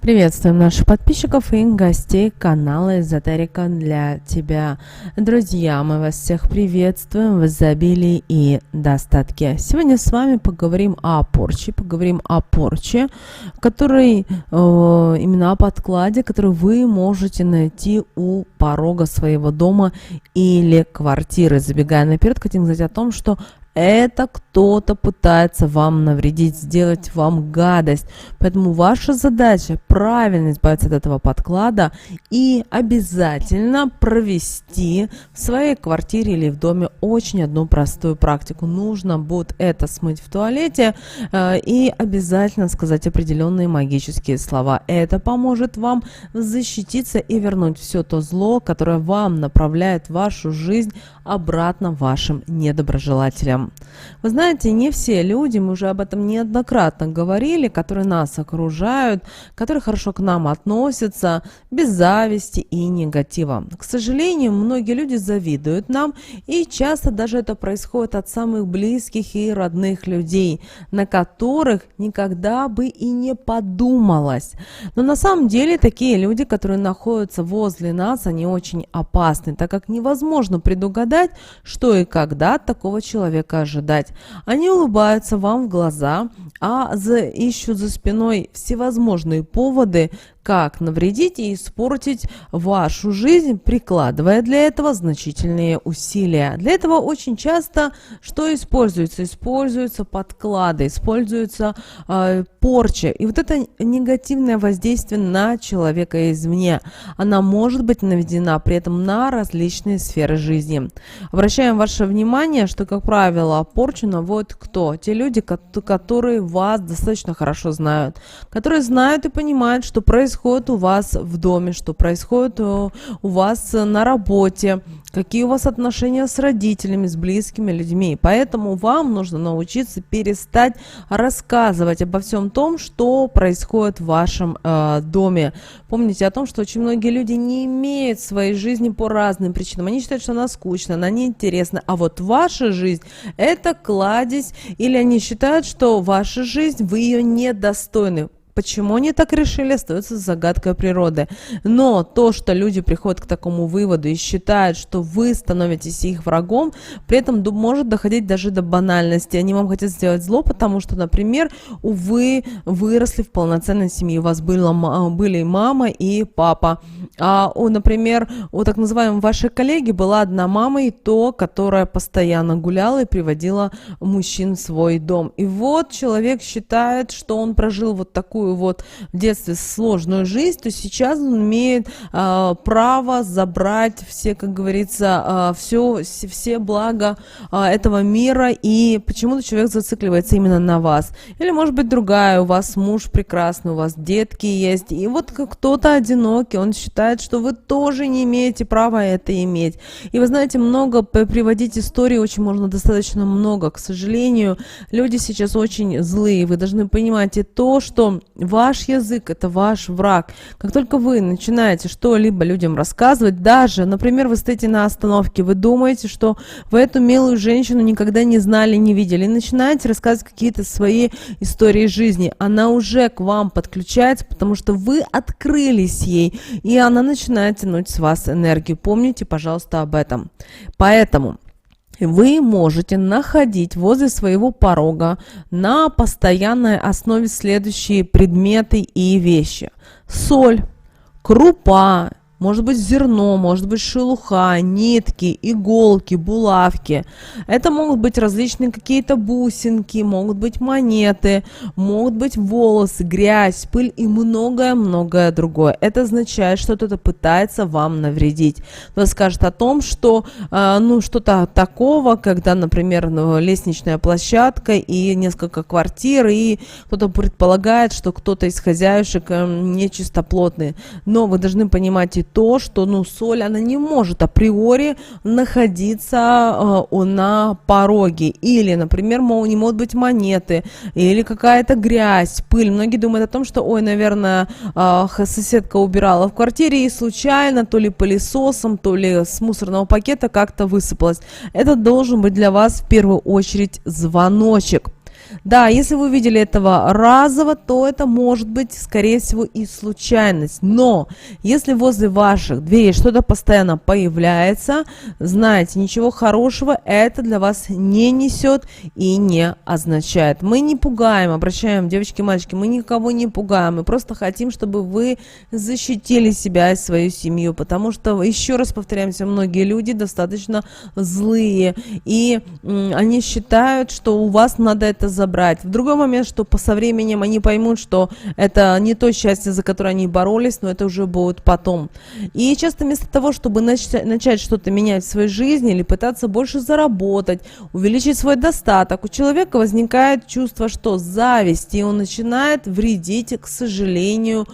Приветствуем наших подписчиков и гостей канала Эзотерика для тебя. Друзья, мы вас всех приветствуем в изобилии и достатке. Сегодня с вами поговорим о порче, который именно о подкладе, который вы можете найти у порога своего дома или квартиры. Забегая наперед, хотим сказать о том, что это кто-то пытается вам навредить, сделать вам гадость. Поэтому ваша задача правильно избавиться от этого подклада и обязательно провести в своей квартире или в доме очень одну простую практику. Нужно будет это смыть в туалете и обязательно сказать определенные магические слова. Это поможет вам защититься и вернуть все то зло, которое вам направляет в вашу жизнь, обратно вашим недоброжелателям. Вы знаете, не все люди, мы уже об этом неоднократно говорили, которые нас окружают, которые хорошо к нам относятся, без зависти и негатива. К сожалению, многие люди завидуют нам, и часто даже это происходит от самых близких и родных людей, на которых никогда бы и не подумалось. Но на самом деле такие люди, которые находятся возле нас, они очень опасны, так как невозможно предугадать, что и когда от такого человека ожидать. Они улыбаются вам в глаза, ищут за спиной всевозможные поводы, как навредить и испортить вашу жизнь, прикладывая для этого значительные усилия. Для этого очень часто что используется? Используются подклады, используется порча. И вот это негативное воздействие на человека извне, она может быть наведена при этом на различные сферы жизни. Обращаем ваше внимание, что, как правило, порчу наводят кто? Те люди, которые вас достаточно хорошо знают, которые знают и понимают, что происходит у вас в доме, что происходит у вас на работе, какие у вас отношения с родителями, с близкими людьми. Поэтому вам нужно научиться перестать рассказывать обо всем том, что происходит в вашем доме. Помните о том, что очень многие люди не имеют своей жизни по разным причинам. Они считают, что она скучна, она неинтересна. А вот ваша жизнь – это кладезь, или они считают, что ваша жизнь, вы ее недостойны. Почему они так решили, остается загадкой природы. Но то, что люди приходят к такому выводу и считают, что вы становитесь их врагом, при этом может доходить даже до банальности. Они вам хотят сделать зло, потому что, например, вы выросли в полноценной семье, у вас были мама и папа. Например, у так называемой вашей коллеги была одна мама и то, которая постоянно гуляла и приводила мужчин в свой дом. И вот человек считает, что он прожил вот такую вот в детстве сложную жизнь, то сейчас он имеет право забрать все, как говорится, все блага этого мира, и почему-то человек зацикливается именно на вас. Или, может быть, другая, у вас муж прекрасный, у вас детки есть, и вот кто-то одинокий, он считает, что вы тоже не имеете права это иметь. И вы знаете, много приводить историй очень можно достаточно много. К сожалению, люди сейчас очень злые, вы должны понимать и то, что ваш язык – это ваш враг. Как только вы начинаете что-либо людям рассказывать, даже, например, вы стоите на остановке, вы думаете, что вы эту милую женщину никогда не знали, не видели, и начинаете рассказывать какие-то свои истории жизни, она уже к вам подключается, потому что вы открылись ей, и она начинает тянуть с вас энергию. Помните, пожалуйста, об этом. Поэтому вы можете находить возле своего порога на постоянной основе следующие предметы и вещи. Соль, крупа, может быть зерно, может быть шелуха, нитки, иголки, булавки. Это могут быть различные какие-то бусинки, могут быть монеты, могут быть волосы, грязь, пыль и многое-многое другое. Это означает, что кто-то пытается вам навредить. Кто скажет о том, что что-то такого, когда, например, лестничная площадка и несколько квартир, и кто-то предполагает, что кто-то из хозяюшек нечистоплотный. Но вы должны понимать и то, что соль, она не может априори находиться на пороге. Или, например, не могут быть монеты, или какая-то грязь, пыль. Многие думают о том, что, наверное, соседка убирала в квартире и случайно, то ли пылесосом, то ли с мусорного пакета как-то высыпалось. Это должен быть для вас в первую очередь звоночек. Да, если вы увидели этого разово, то это может быть, скорее всего, и случайность. Но если возле ваших дверей что-то постоянно появляется, знаете, ничего хорошего это для вас не несет и не означает. Мы не пугаем, обращаем, девочки и мальчики, мы никого не пугаем, мы просто хотим, чтобы вы защитили себя и свою семью, потому что, еще раз повторяемся, многие люди достаточно злые, и они считают, что у вас надо это забрать. В другой момент, что со временем они поймут, что это не то счастье, за которое они боролись, но это уже будет потом. И часто вместо того, чтобы начать что-то менять в своей жизни или пытаться больше заработать, увеличить свой достаток, у человека возникает чувство, что зависть, и он начинает вредить, к сожалению,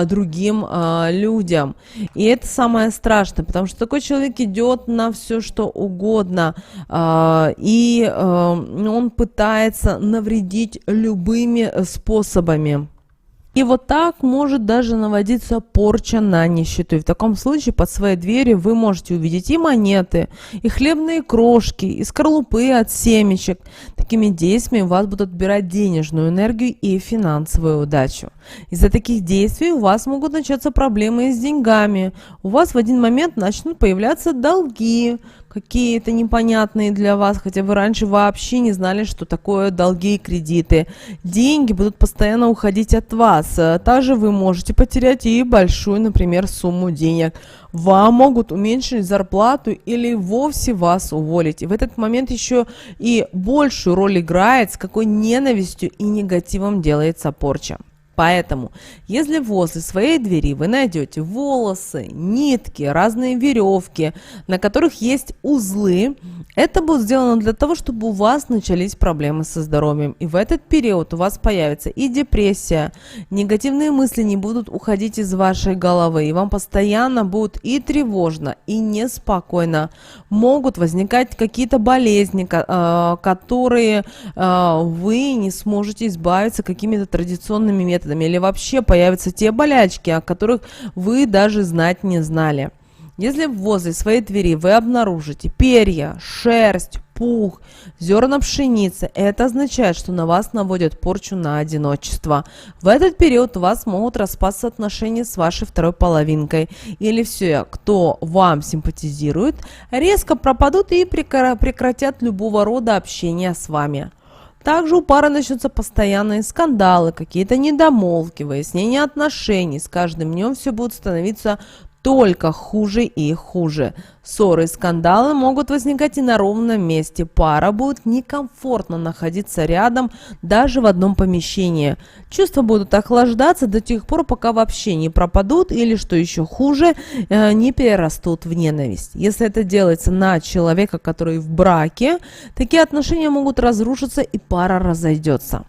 другим людям. И это самое страшное, потому что такой человек идет на все, что угодно, и он пытается навредить любыми способами. И вот так может даже наводиться порча на нищету. И в таком случае под своей дверью вы можете увидеть и монеты, и хлебные крошки, и скорлупы от семечек. Такими действиями у вас будут отбирать денежную энергию и финансовую удачу. Из-за таких действий у вас могут начаться проблемы с деньгами. У вас в один момент начнут появляться долги, какие-то непонятные для вас, хотя вы раньше вообще не знали, что такое долги и кредиты. Деньги будут постоянно уходить от вас. Также вы можете потерять и большую, например, сумму денег. Вам могут уменьшить зарплату или вовсе вас уволить. И в этот момент еще и большую роль играет, с какой ненавистью и негативом делается порча. Поэтому, если возле своей двери вы найдете волосы, нитки, разные веревки, на которых есть узлы, это будет сделано для того, чтобы у вас начались проблемы со здоровьем. И в этот период у вас появится и депрессия, негативные мысли не будут уходить из вашей головы, и вам постоянно будет и тревожно, и неспокойно. Могут возникать какие-то болезни, которые вы не сможете избавиться какими-то традиционными методами, или вообще появятся те болячки, о которых вы даже знать не знали. Если возле своей двери вы обнаружите перья, шерсть, пух, зерна пшеницы, это означает, что на вас наводят порчу на одиночество. В этот период у вас могут распасться отношения с вашей второй половинкой, или все, кто вам симпатизирует, резко пропадут и прекратят любого рода общения с вами. Также у пары начнутся постоянные скандалы, какие-то недомолвки, выяснение отношений. С каждым днем все будет становиться только хуже и хуже. Ссоры и скандалы могут возникать и на ровном месте. Пара будет некомфортно находиться рядом, даже в одном помещении. Чувства будут охлаждаться до тех пор, пока вообще не пропадут или, что еще хуже, не перерастут в ненависть. Если это делается на человека, который в браке, такие отношения могут разрушиться и пара разойдется.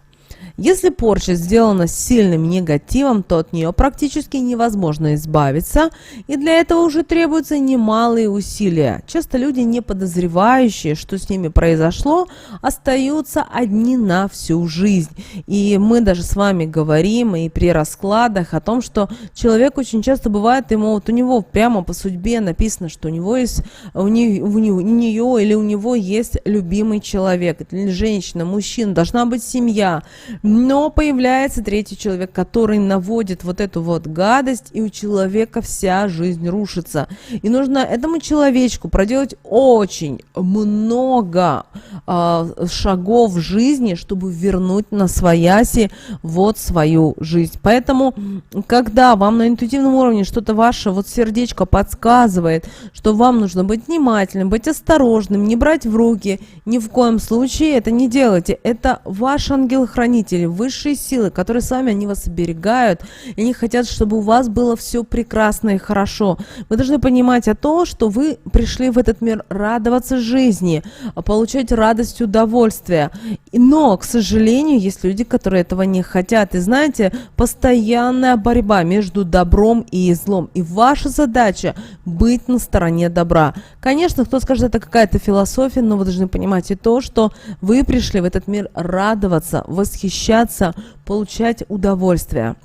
Если порча сделана с сильным негативом, то от нее практически невозможно избавиться, и для этого уже требуются немалые усилия. Часто люди, не подозревающие, что с ними произошло, остаются одни на всю жизнь. И мы даже с вами говорим и при раскладах о том, что человек очень часто бывает, у него прямо по судьбе написано, что у нее или у него есть любимый человек, или женщина, мужчина, должна быть семья. Но появляется третий человек, который наводит вот эту вот гадость, и у человека вся жизнь рушится. И нужно этому человечку проделать очень много шагов в жизни, чтобы вернуть на свояси вот свою жизнь. Поэтому, когда вам на интуитивном уровне что-то ваше вот сердечко подсказывает, что вам нужно быть внимательным, быть осторожным, не брать в руки, ни в коем случае это не делайте. Это ваш ангел-хранитель, высшие силы, которые с вами, они вас оберегают, и они хотят, чтобы у вас было все прекрасно и хорошо. Вы должны понимать о том, что вы пришли в этот мир радоваться жизни, получать радость, удовольствие. Но, к сожалению, есть люди, которые этого не хотят. И знаете, постоянная борьба между добром и злом. И ваша задача быть на стороне добра. Конечно, кто скажет, это какая-то философия, но вы должны понимать и то, что вы пришли в этот мир радоваться, восхищаться, получать удовольствие.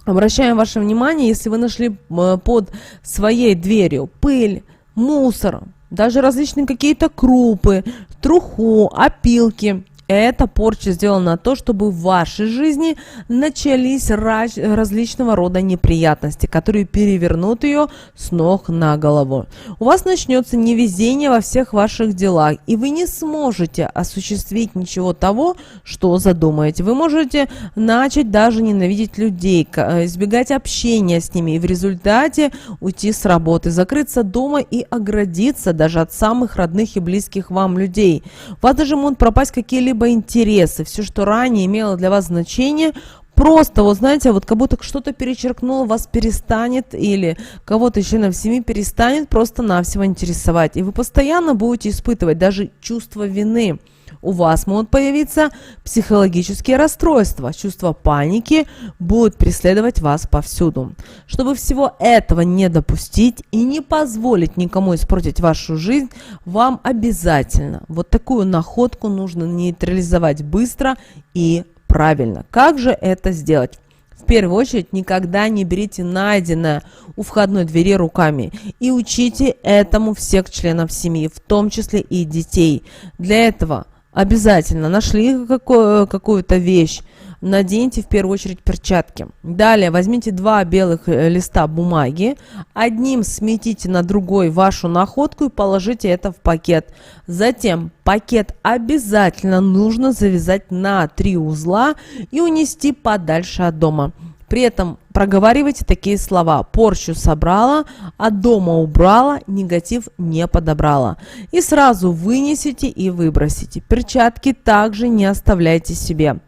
Обращаем ваше внимание, если вы нашли под своей дверью пыль, мусор, даже различные какие-то крупы, труху, опилки, Эта порча сделана на то, чтобы в вашей жизни начались различного рода неприятности, которые перевернут ее с ног на голову. У вас начнется невезение во всех ваших делах, и вы не сможете осуществить ничего того, что задумаете. Вы можете начать даже ненавидеть людей, избегать общения с ними, и в результате уйти с работы, закрыться дома и оградиться даже от самых родных и близких вам людей. У вас даже могут пропасть какие-либо интересы, все, что ранее имело для вас значение, просто, вот знаете, вот как будто что-то перечеркнуло, вас перестанет, или кого-то из членов семьи перестанет просто-навсего интересовать. И вы постоянно будете испытывать даже чувство вины. У вас могут появиться психологические расстройства, чувство паники будут преследовать вас повсюду. Чтобы всего этого не допустить и не позволить никому испортить вашу жизнь, вам обязательно вот такую находку нужно нейтрализовать быстро и правильно. Как же это сделать? В первую очередь, никогда не берите найденное у входной двери руками и учите этому всех членов семьи, в том числе и детей. Для этого обязательно нашли какую-то вещь, наденьте в первую очередь перчатки. Далее возьмите 2 белых листа бумаги, одним сметите на другой вашу находку и положите это в пакет. Затем пакет обязательно нужно завязать на 3 узла и унести подальше от дома. При этом проговаривайте такие слова: порчу собрала, от дома убрала, негатив не подобрала. И сразу вынесите и выбросите. Перчатки также не оставляйте себе,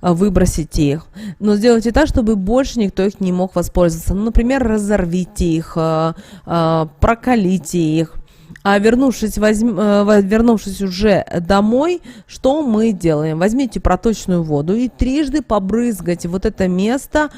выбросите их. Но сделайте так, чтобы больше никто их не мог воспользоваться. Ну, например, разорвите их, прокалите их. А вернувшись уже домой, что мы делаем? Возьмите проточную воду и трижды побрызгайте вот это место,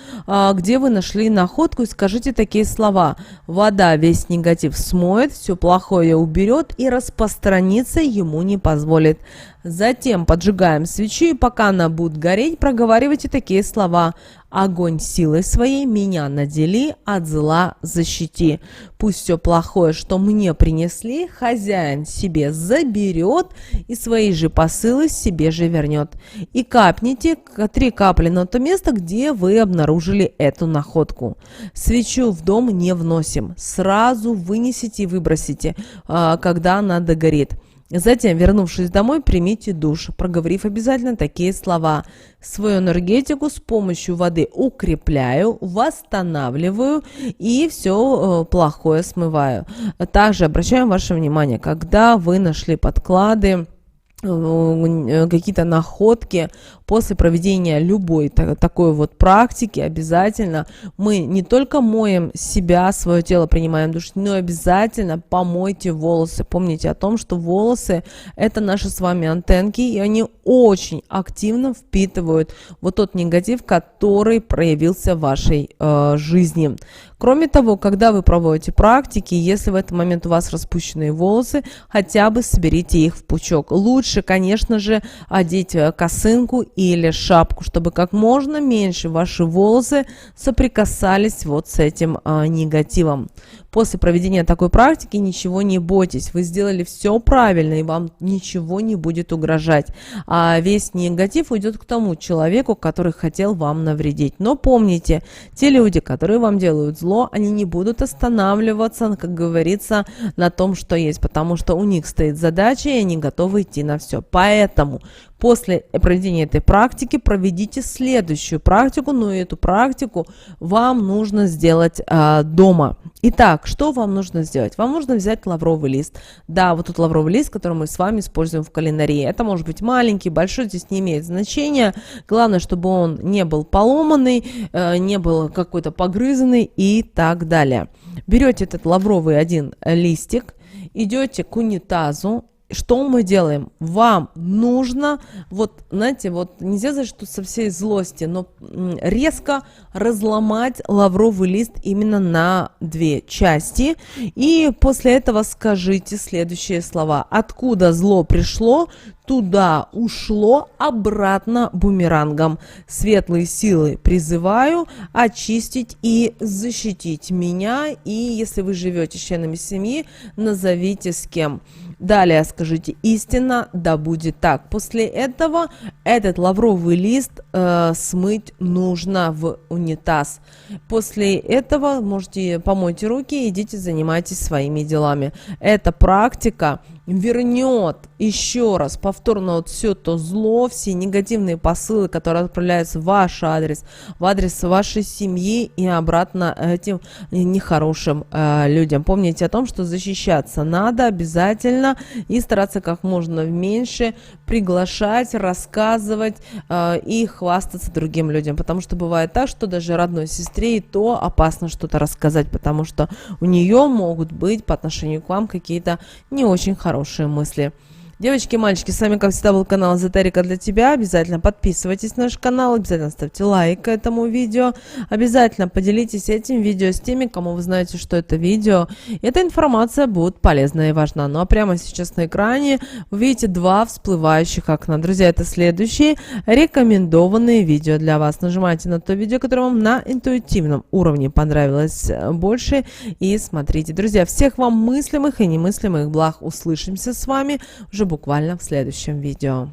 где вы нашли находку, и скажите такие слова: вода весь негатив смоет, все плохое уберет и распространиться ему не позволит. Затем поджигаем свечу, и пока она будет гореть, проговаривайте такие слова: огонь силой своей меня надели, от зла защити. Пусть все плохое, что мне принесли, хозяин себе заберет и свои же посылы себе же вернет. И капните 3 капли на то место, где вы обнаружили эту находку. Свечу в дом не вносим, сразу вынесите и выбросите, когда она догорит. Затем, вернувшись домой, примите душ, проговорив обязательно такие слова: свою энергетику с помощью воды укрепляю, восстанавливаю и все плохое смываю. Также обращаем ваше внимание, когда вы нашли подклады, какие-то находки, после проведения любой такой вот практики обязательно мы не только моем себя, свое тело, принимаем душ, но обязательно помойте волосы. Помните о том, что волосы — это наши с вами антенки, и они очень активно впитывают вот тот негатив, который проявился в вашей жизни. Кроме того, когда вы проводите практики, если в этот момент у вас распущенные волосы, хотя бы соберите их в пучок. Лучше, конечно же, одеть косынку или шапку, чтобы как можно меньше ваши волосы соприкасались вот с этим негативом. После проведения такой практики ничего не бойтесь, вы сделали все правильно, и вам ничего не будет угрожать. А весь негатив уйдет к тому человеку, который хотел вам навредить. Но помните, те люди, которые вам делают зло, они не будут останавливаться, как говорится, на том, что есть, потому что у них стоит задача, и они готовы идти на все. Поэтому после проведения этой практики проведите следующую практику, но эту практику вам нужно сделать дома. Итак, что вам нужно сделать? Вам нужно взять лавровый лист. Да, вот тут лавровый лист, который мы с вами используем в кулинарии. Это может быть маленький, большой, здесь не имеет значения. Главное, чтобы он не был поломанный, не был какой-то погрызанный и так далее. Берете этот лавровый один листик, идете к унитазу. Что мы делаем? Вам нужно, вот, знаете, вот нельзя сказать, что со всей злости, но резко разломать лавровый лист именно на 2 части. И после этого скажите следующие слова: откуда зло пришло, туда ушло, обратно бумерангом. Светлые силы призываю очистить и защитить меня. И если вы живете с членами семьи, назовите с кем. Далее скажите истинно, да будет так. После этого этот лавровый лист смыть нужно в унитаз. После этого можете помойте руки и идите занимайтесь своими делами. Эта практика вернет еще раз повторно вот все то зло, все негативные посылы, которые отправляются в ваш адрес, в адрес вашей семьи и обратно этим нехорошим людям. Помните о том, что защищаться надо обязательно и стараться как можно меньше приглашать, рассказывать и хвастаться другим людям, потому что бывает так, что даже родной сестре и то опасно что-то рассказать, потому что у нее могут быть по отношению к вам какие-то не очень хорошие мысли. Девочки и мальчики, с вами, как всегда, был канал Эзотерика для тебя. Обязательно подписывайтесь на наш канал, обязательно ставьте лайк к этому видео. Обязательно поделитесь этим видео с теми, кому вы знаете, что это видео. Эта информация будет полезна и важна. Ну а прямо сейчас на экране вы видите два всплывающих окна. Друзья, это следующие рекомендованные видео для вас. Нажимайте на то видео, которое вам на интуитивном уровне понравилось больше, и смотрите. Друзья, всех вам мыслимых и немыслимых благ. Услышимся с вами уже буквально в следующем видео.